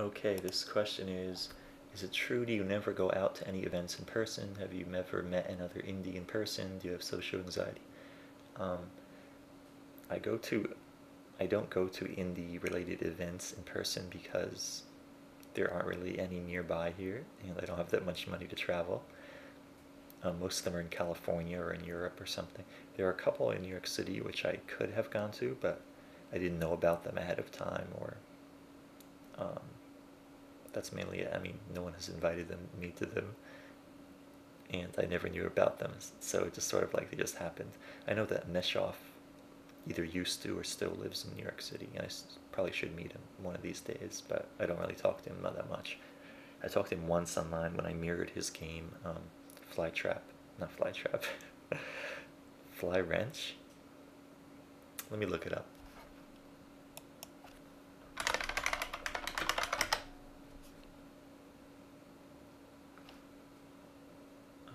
Okay, this question is it true do you never go out to any events in person? Have you never met another indie in person? Do you have social anxiety? Um, I go to, I don't go to indie related events in person because there aren't really any nearby here, and I don't have that much money to travel. Most of them are in California or in Europe or something. There are a couple in New York City which I could have gone to, but I didn't know about them ahead of time, or um, that's mainly it. I mean, no one has invited me to them, and I never knew about them, so it just sort of like they just happened. I know that Neshoff either used to or still lives in New York City, and I probably should meet him one of these days, but I don't really talk to him that much. I talked to him once online when I mirrored his game, Flytrap, not Flytrap, Fly Wrench. Let me look it up.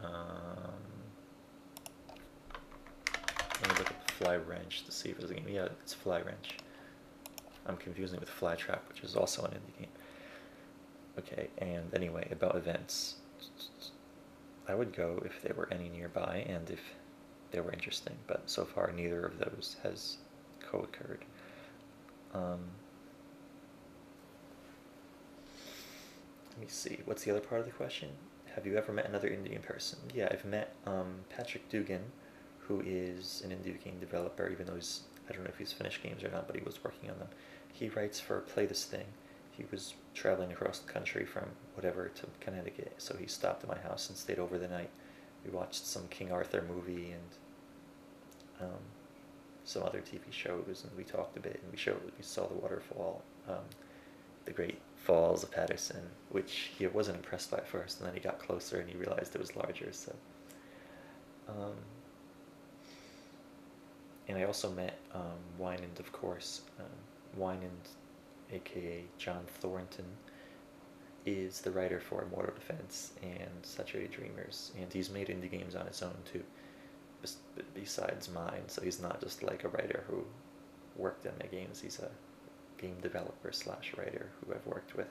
Um, Let me look up Fly Wrench to see if there's a game. Yeah, it's Fly Wrench. I'm confusing it with Flytrap, which is also an indie game. Okay, and anyway, about events. I would go if there were any nearby and if they were interesting, but so far neither of those has co-occurred. Um, Let me see, what's the other part of the question? Have you ever met another Indian person? Yeah, I've met Patrick Dugan, who is an indie game developer, even though I don't know if he's finished games or not, but he was working on them. He writes for Play This Thing. He was traveling across the country from whatever to Connecticut, so he stopped at my house and stayed over the night. We watched some King Arthur movie and some other TV shows, and we talked a bit, and we saw the waterfall, the Great Falls of Patterson, which he wasn't impressed by at first, and then he got closer and he realized it was larger. So, um, and I also met Wynand, of course. Wynand, aka John Thornton, is the writer for Mortal Defense and Saturated Dreamers, and he's made indie games on his own too, besides mine. So he's not just like a writer who worked on my games. He's a game developer slash writer who I've worked with,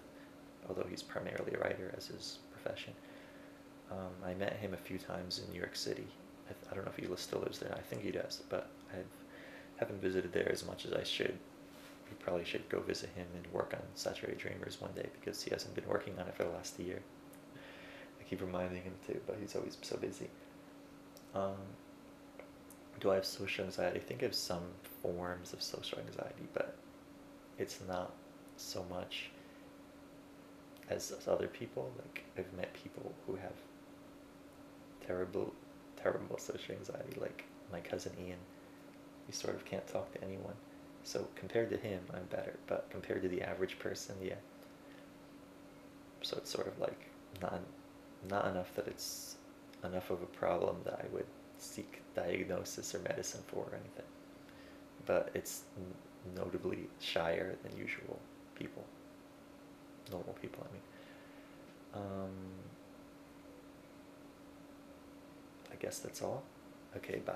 although he's primarily a writer as his profession. I met him a few times in New York City. I don't know if he still lives there. I think he does, but I haven't visited there as much as I should. We probably should go visit him and work on Saturated Dreamers one day, because he hasn't been working on it for the last year. I keep reminding him to, but he's always so busy. Do I have social anxiety? I think I have some forms of social anxiety, but it's not so much as other people. Like, I've met people who have terrible, terrible social anxiety, like my cousin Ian. He sort of can't talk to anyone. So compared to him, I'm better, but compared to the average person, yeah. So it's sort of like not enough that it's enough of a problem that I would seek diagnosis or medicine for or anything. But it's notably shyer than usual people, normal people, I mean. I guess that's all. Okay, bye.